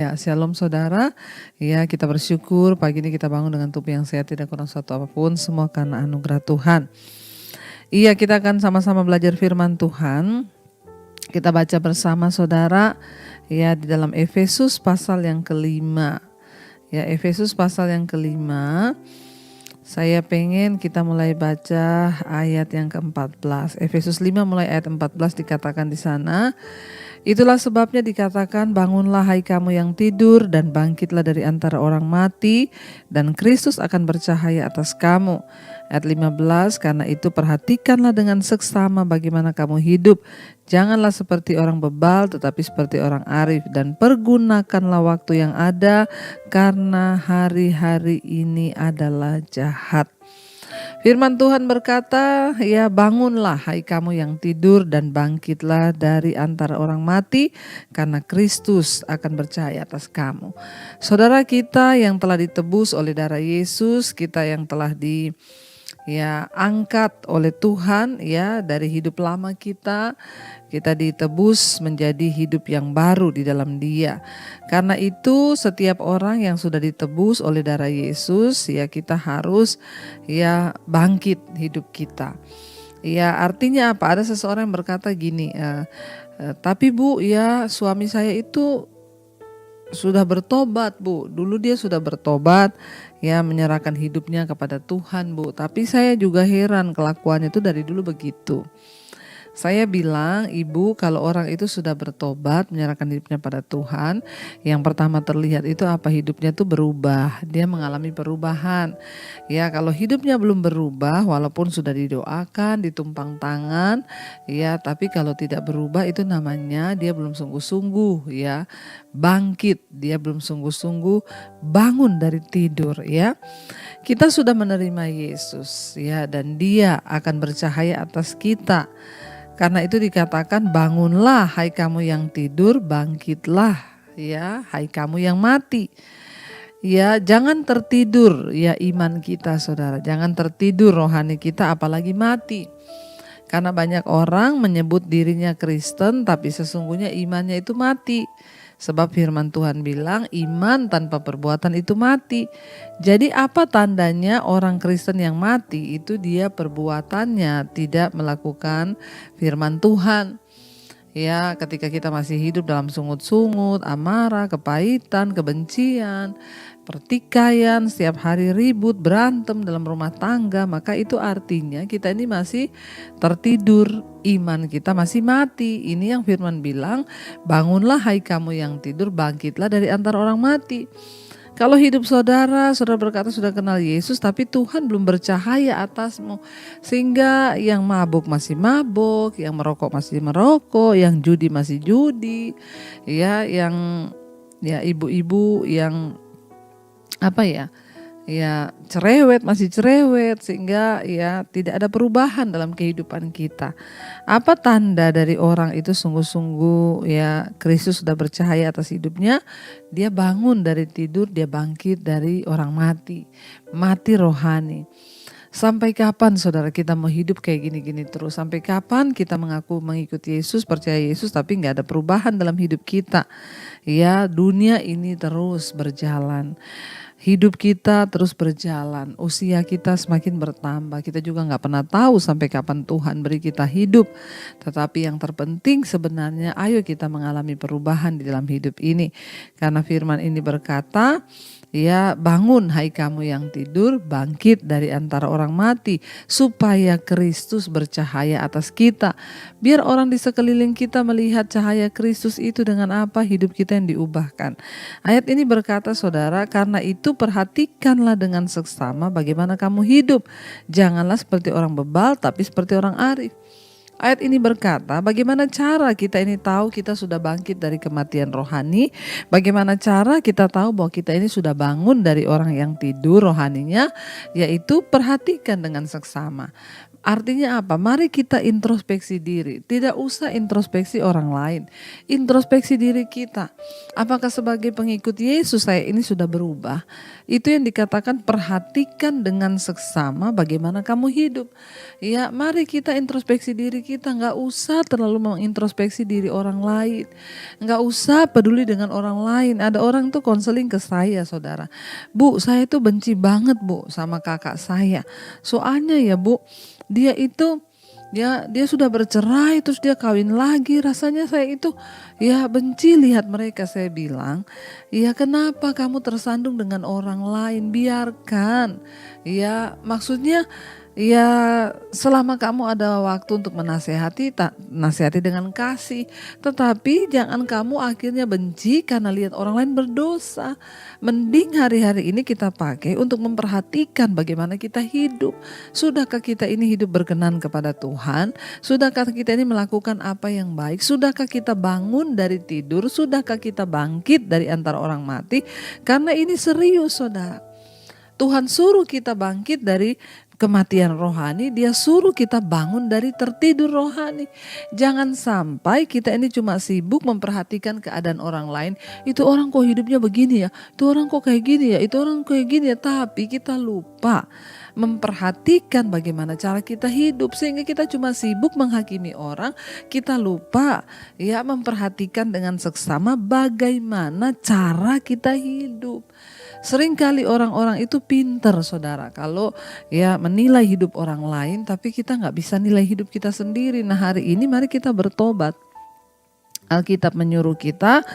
Ya, shalom saudara. Ya, kita bersyukur pagi ini kita bangun dengan tubuh yang sehat, tidak kurang satu apapun, semua karena anugerah Tuhan. Iya, kita akan sama-sama belajar firman Tuhan. Kita baca bersama saudara ya di dalam Efesus pasal yang kelima. Ya, Efesus pasal yang kelima. Saya pengen kita mulai baca ayat yang ke-14. Efesus 5 mulai ayat 14 dikatakan di sana. Itulah sebabnya dikatakan, bangunlah hai kamu yang tidur dan bangkitlah dari antara orang mati dan Kristus akan bercahaya atas kamu. Ayat 15, karena itu perhatikanlah dengan seksama bagaimana kamu hidup. Janganlah seperti orang bebal tetapi seperti orang arif, dan pergunakanlah waktu yang ada karena hari-hari ini adalah jahat. Firman Tuhan berkata, ya bangunlah hai kamu yang tidur dan bangkitlah dari antara orang mati karena Kristus akan bercahaya atas kamu. Saudara kita yang telah ditebus oleh darah Yesus, kita yang telah angkat oleh Tuhan ya dari hidup lama kita ditebus menjadi hidup yang baru di dalam Dia. Karena itu setiap orang yang sudah ditebus oleh darah Yesus ya kita harus ya bangkit hidup kita. Ya artinya apa? Ada seseorang yang berkata gini, tapi Bu ya suami saya itu sudah bertobat Bu, dulu dia sudah bertobat ya menyerahkan hidupnya kepada Tuhan Bu, tapi saya juga heran kelakuannya itu dari dulu begitu. Saya bilang, Ibu, kalau orang itu sudah bertobat, menyerahkan hidupnya pada Tuhan, yang pertama terlihat itu apa? Hidupnya itu berubah, dia mengalami perubahan. Ya, kalau hidupnya belum berubah, walaupun sudah didoakan, ditumpang tangan, ya, tapi kalau tidak berubah itu namanya dia belum sungguh-sungguh, ya, bangkit, dia belum sungguh-sungguh bangun dari tidur, ya. Kita sudah menerima Yesus, ya, dan Dia akan bercahaya atas kita. Karena itu dikatakan bangunlah hai kamu yang tidur, bangkitlah ya hai kamu yang mati. Ya jangan tertidur ya iman kita saudara, jangan tertidur rohani kita apalagi mati. Karena banyak orang menyebut dirinya Kristen tapi sesungguhnya imannya itu mati. Sebab firman Tuhan bilang iman tanpa perbuatan itu mati. Jadi apa tandanya orang Kristen yang mati? Itu dia perbuatannya tidak melakukan firman Tuhan. Ya, ketika kita masih hidup dalam sungut-sungut, amarah, kepahitan, kebencian, pertikaian, setiap hari ribut, berantem dalam rumah tangga, maka itu artinya kita ini masih tertidur, iman kita masih mati. Ini yang firman bilang, bangunlah hai kamu yang tidur, bangkitlah dari antara orang mati. Kalau hidup saudara berkata sudah kenal Yesus tapi Tuhan belum bercahaya atasmu. Sehingga yang mabuk masih mabuk, yang merokok masih merokok, yang judi masih judi. Ya, yang ibu-ibu yang cerewet masih cerewet, sehingga ya tidak ada perubahan dalam kehidupan kita. Apa tanda dari orang itu sungguh-sungguh ya Kristus sudah bercahaya atas hidupnya? Dia bangun dari tidur, dia bangkit dari orang mati rohani. Sampai kapan saudara kita mau hidup kayak gini-gini terus? Sampai kapan kita mengaku mengikuti Yesus, percaya Yesus tapi gak ada perubahan dalam hidup kita? Ya dunia ini terus berjalan. Hidup kita terus berjalan, usia kita semakin bertambah. Kita juga gak pernah tahu sampai kapan Tuhan beri kita hidup. Tetapi yang terpenting sebenarnya ayo kita mengalami perubahan di dalam hidup ini. Karena firman ini berkata, ya bangun hai kamu yang tidur, bangkit dari antara orang mati, supaya Kristus bercahaya atas kita. Biar orang di sekeliling kita melihat cahaya Kristus itu dengan apa? Hidup kita yang diubahkan. Ayat ini berkata saudara, karena itu perhatikanlah dengan seksama bagaimana kamu hidup. Janganlah seperti orang bebal tapi seperti orang arif. Ayat ini berkata, bagaimana cara kita ini tahu kita sudah bangkit dari kematian rohani? Bagaimana cara kita tahu bahwa kita ini sudah bangun dari orang yang tidur rohaninya? Yaitu perhatikan dengan seksama. Artinya apa? Mari kita introspeksi diri. Tidak usah introspeksi orang lain. Introspeksi diri kita. Apakah sebagai pengikut Yesus saya ini sudah berubah? Itu yang dikatakan perhatikan dengan seksama bagaimana kamu hidup. Ya, mari kita introspeksi diri kita. Nggak usah terlalu mengintrospeksi diri orang lain. Nggak usah peduli dengan orang lain. Ada orang tuh konseling ke saya, saudara. Bu, saya tuh benci banget bu sama kakak saya. Soalnya ya bu, dia sudah bercerai terus dia kawin lagi. Rasanya saya itu ya benci lihat mereka. Saya bilang, ya kenapa kamu tersandung dengan orang lain? Biarkan. Ya maksudnya ya selama kamu ada waktu untuk menasehati, nasihati dengan kasih. Tetapi jangan kamu akhirnya benci karena lihat orang lain berdosa. Mending hari-hari ini kita pakai untuk memperhatikan bagaimana kita hidup. Sudahkah kita ini hidup berkenan kepada Tuhan? Sudahkah kita ini melakukan apa yang baik? Sudahkah kita bangun dari tidur? Sudahkah kita bangkit dari antara orang mati? Karena ini serius, saudara. Tuhan suruh kita bangkit dari kematian rohani, dia suruh kita bangun dari tertidur rohani. Jangan sampai kita ini cuma sibuk memperhatikan keadaan orang lain. Itu orang kok hidupnya begini ya, itu orang kok kayak gini ya, itu orang kayak gini ya. Tapi kita lupa memperhatikan bagaimana cara kita hidup, sehingga kita cuma sibuk menghakimi orang. Kita lupa ya memperhatikan dengan seksama bagaimana cara kita hidup. Seringkali orang-orang itu pinter, saudara, kalau ya menilai hidup orang lain, tapi kita nggak bisa nilai hidup kita sendiri. Nah hari ini mari kita bertobat. Alkitab menyuruh kita,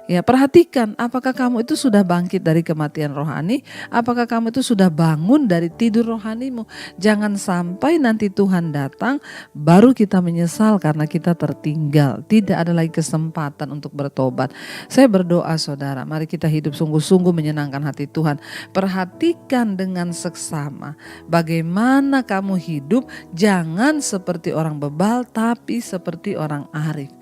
ya perhatikan apakah kamu itu sudah bangkit dari kematian rohani, apakah kamu itu sudah bangun dari tidur rohanimu. Jangan sampai nanti Tuhan datang baru kita menyesal karena kita tertinggal, tidak ada lagi kesempatan untuk bertobat. Saya berdoa saudara, mari kita hidup sungguh-sungguh menyenangkan hati Tuhan. Perhatikan dengan seksama bagaimana kamu hidup, jangan seperti orang bebal tapi seperti orang arif.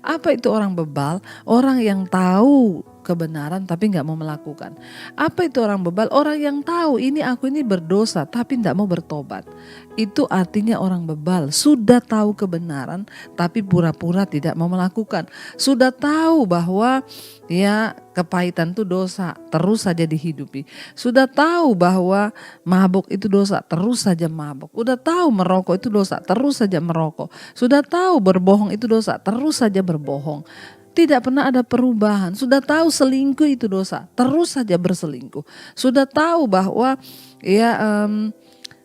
Apa itu orang bebal? Orang yang tahu kebenaran tapi nggak mau melakukan. Apa itu orang bebal? Orang yang tahu aku ini berdosa tapi nggak mau bertobat. Itu artinya orang bebal. Sudah tahu kebenaran tapi pura-pura tidak mau melakukan. Sudah tahu bahwa ya kepahitan itu dosa, terus saja dihidupi. Sudah tahu bahwa mabuk itu dosa, terus saja mabuk. Sudah tahu merokok itu dosa, terus saja merokok. Sudah tahu berbohong itu dosa, terus saja berbohong. Tidak pernah ada perubahan. Sudah tahu selingkuh itu dosa, terus saja berselingkuh. Sudah tahu bahwa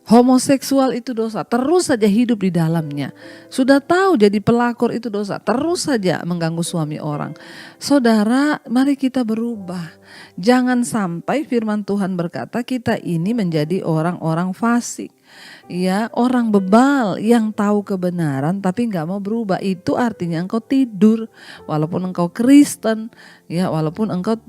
homoseksual itu dosa, terus saja hidup di dalamnya. Sudah tahu jadi pelakor itu dosa, terus saja mengganggu suami orang. Saudara, mari kita berubah. Jangan sampai firman Tuhan berkata kita ini menjadi orang-orang fasik. Ya, orang bebal yang tahu kebenaran tapi nggak mau berubah. Itu artinya engkau tidur, walaupun engkau Kristen, ya walaupun engkau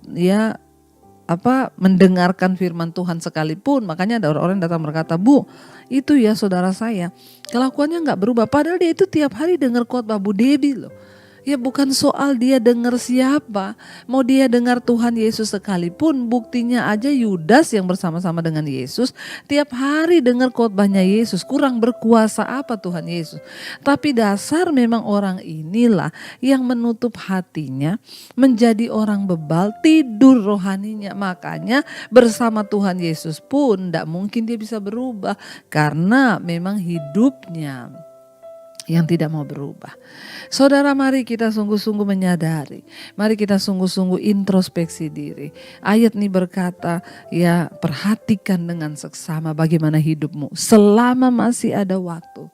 mendengarkan firman Tuhan sekalipun. Makanya ada orang-orang datang berkata, Bu, itu ya saudara saya kelakuannya nggak berubah. Padahal dia itu tiap hari dengar khotbah Bu Debi loh. Ya bukan soal dia dengar siapa, mau dia dengar Tuhan Yesus sekalipun, buktinya aja Yudas yang bersama-sama dengan Yesus tiap hari dengar khotbahnya Yesus, kurang berkuasa apa Tuhan Yesus. Tapi dasar memang orang inilah yang menutup hatinya, menjadi orang bebal, tidur rohaninya. Makanya bersama Tuhan Yesus pun tidak mungkin dia bisa berubah, karena memang hidupnya yang tidak mau berubah. Saudara, mari kita sungguh-sungguh menyadari. Mari kita sungguh-sungguh introspeksi diri. Ayat ini berkata, ya perhatikan dengan seksama bagaimana hidupmu. Selama masih ada waktu.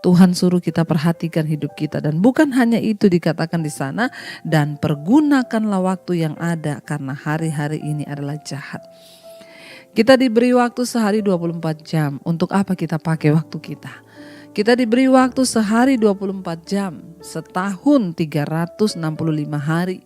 Tuhan suruh kita perhatikan hidup kita. Dan bukan hanya itu dikatakan di sana. Dan pergunakanlah waktu yang ada karena hari-hari ini adalah jahat. Kita diberi waktu sehari 24 jam. Untuk apa kita pakai waktu kita? Kita diberi waktu sehari 24 jam, setahun 365 hari.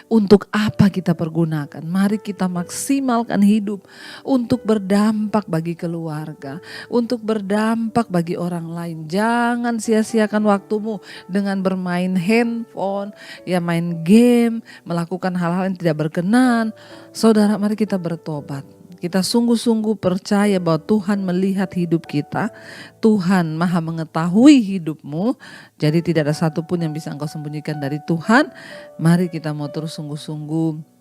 Untuk apa kita pergunakan? Mari kita maksimalkan hidup untuk berdampak bagi keluarga, untuk berdampak bagi orang lain. Jangan sia-siakan waktumu dengan bermain handphone, ya main game, melakukan hal-hal yang tidak berkenan. Saudara, mari kita bertobat. Kita sungguh-sungguh percaya bahwa Tuhan melihat hidup kita, Tuhan maha mengetahui hidupmu, jadi tidak ada satupun yang bisa engkau sembunyikan dari Tuhan. Mari kita mau terus sungguh-sungguh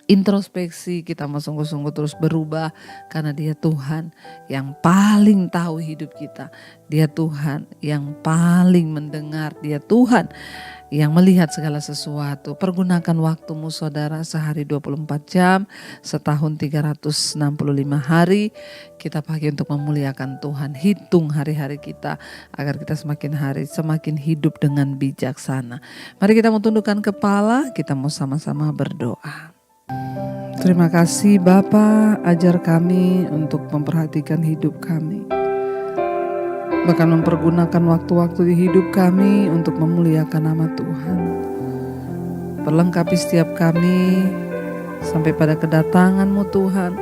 introspeksi, kita mau sungguh-sungguh terus berubah karena Dia Tuhan yang paling tahu hidup kita. Dia Tuhan yang paling mendengar, Dia Tuhan yang melihat segala sesuatu. Pergunakan waktumu saudara, sehari 24 jam, setahun 365 hari, kita pakai untuk memuliakan Tuhan. Hitung hari-hari kita agar kita semakin hari semakin hidup dengan bijaksana. Mari kita mau tundukkan kepala, kita mau sama-sama berdoa. Terima kasih Bapa, ajar kami untuk memperhatikan hidup kami. Bahkan mempergunakan waktu-waktu di hidup kami untuk memuliakan nama Tuhan. Perlengkapi setiap kami sampai pada kedatangan-Mu Tuhan.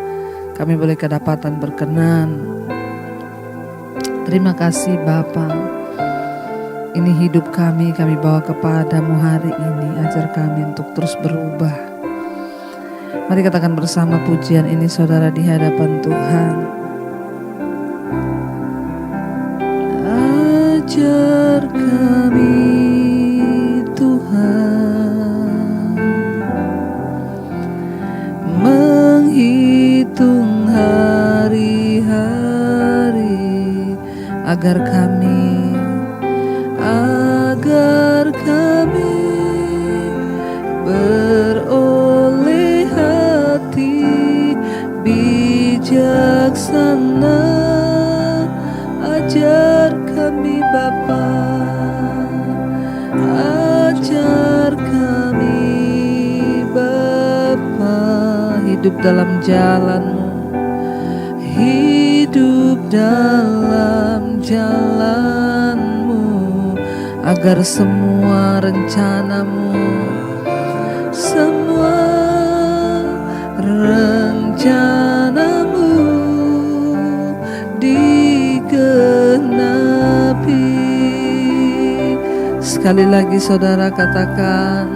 Kami boleh kedapatan berkenan. Terima kasih Bapa. Ini hidup kami bawa kepada-Mu hari ini. Ajar kami untuk terus berubah. Mari katakan bersama pujian ini saudara di hadapan Tuhan. Ajar kami Tuhan menghitung hari-hari agar kami beroleh hati bijaksana. Ajar kami Bapa, ajar kami Bapa, hidup dalam jalan-Mu, hidup dalam jalan-Mu, agar semua rencana-Mu, semua rencana-Mu digenapi. Sekali lagi saudara katakan,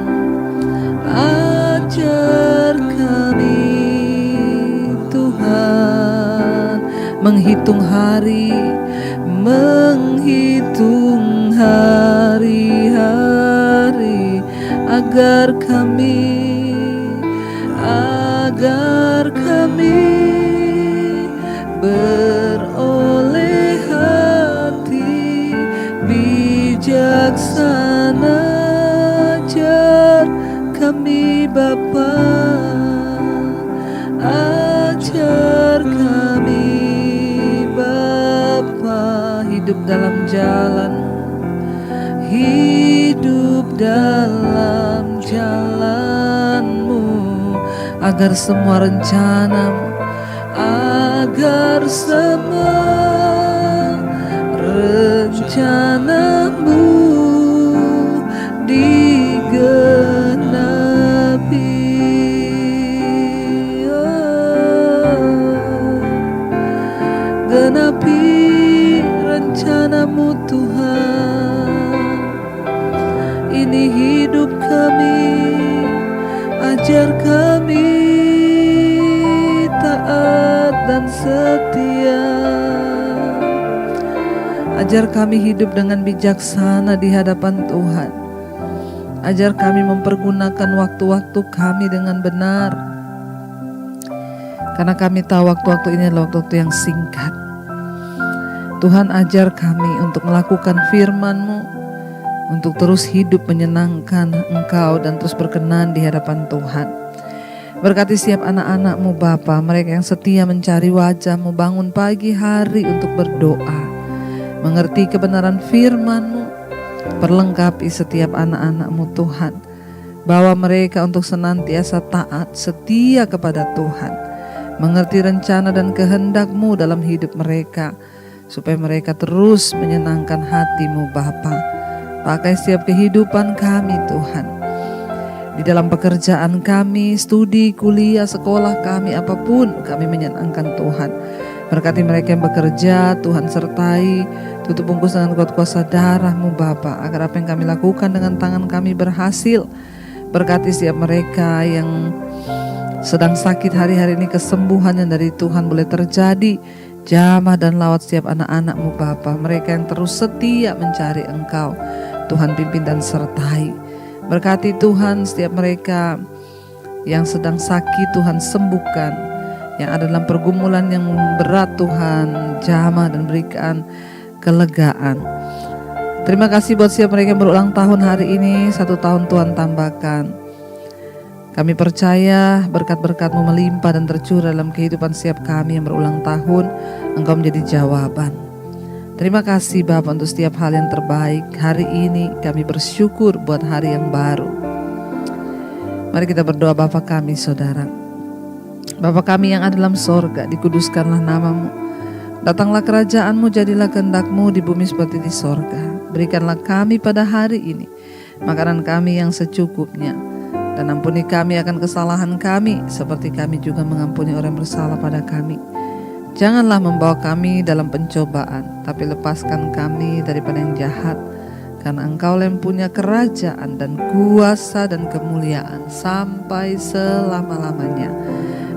ajar kami Tuhan menghitung hari-hari agar kami beroleh hati bijaksana. Ajar kami Bapa, ajar kami Bapa, hidup dalam jalan-Mu, hidup dalam jalan-Mu, agar semua rencana-Mu, agar semua rencana-Mu digenapi. Genapi rencana-Mu Tuhan. Ini hidup kami, ajar kami taat dan setia. Ajar kami hidup dengan bijaksana di hadapan Tuhan. Ajar kami mempergunakan waktu-waktu kami dengan benar. Karena kami tahu waktu-waktu ini adalah waktu-waktu yang singkat. Tuhan ajar kami untuk melakukan firman-Mu, untuk terus hidup menyenangkan Engkau dan terus berkenan di hadapan Tuhan. Berkati setiap anak-anak-Mu Bapa, mereka yang setia mencari wajah-Mu, bangun pagi hari untuk berdoa, mengerti kebenaran firman-Mu. Perlengkapi setiap anak-anak-Mu Tuhan, bawa mereka untuk senantiasa taat, setia kepada Tuhan, mengerti rencana dan kehendak-Mu dalam hidup mereka, supaya mereka terus menyenangkan hati-Mu Bapa. Pakai setiap kehidupan kami Tuhan, di dalam pekerjaan kami, studi, kuliah, sekolah kami, apapun kami menyenangkan Tuhan. Berkati mereka yang bekerja, Tuhan sertai, tutup bungkus dengan kuat kuasa darah-Mu Bapa, agar apa yang kami lakukan dengan tangan kami berhasil. Berkati setiap mereka yang sedang sakit hari-hari ini, kesembuhan yang dari Tuhan boleh terjadi. Jamah dan lawat setiap anak-anak-Mu Bapa, mereka yang terus setia mencari Engkau. Tuhan pimpin dan sertai. Berkati Tuhan setiap mereka yang sedang sakit, Tuhan sembuhkan. Yang ada dalam pergumulan yang berat, Tuhan jamah dan berikan kelegaan. Terima kasih buat setiap mereka yang berulang tahun hari ini, 1 tahun Tuhan tambahkan. Kami percaya berkat-berkat-Mu melimpah dan tercurah dalam kehidupan setiap kami yang berulang tahun. Engkau menjadi jawaban. Terima kasih Bapa untuk setiap hal yang terbaik. Hari ini kami bersyukur buat hari yang baru. Mari kita berdoa. Bapa kami Saudara, Bapa kami yang ada dalam sorga, dikuduskanlah nama-Mu. Datanglah kerajaan-Mu, jadilah kehendak-Mu di bumi seperti di sorga. Berikanlah kami pada hari ini makanan kami yang secukupnya, dan ampuni kami akan kesalahan kami, seperti kami juga mengampuni orang bersalah pada kami. Janganlah membawa kami dalam pencobaan, tapi lepaskan kami daripada yang jahat. Karena Engkau yang punya kerajaan dan kuasa dan kemuliaan sampai selama-lamanya.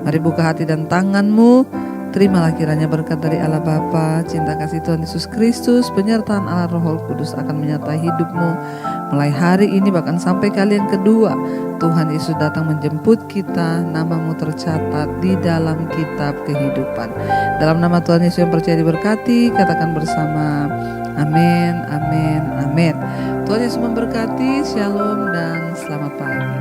Mari buka hati dan tangan-Mu. Terimalah kiranya berkat dari Allah Bapa, cinta kasih Tuhan Yesus Kristus, penyertaan Allah Roh Kudus akan menyertai hidupmu mulai hari ini bahkan sampai kali yang kedua. Tuhan Yesus datang menjemput kita, nama-Mu tercatat di dalam kitab kehidupan. Dalam nama Tuhan Yesus yang percaya diberkati, katakan bersama, amin, amin, amin. Tuhan Yesus memberkati, shalom dan selamat pagi.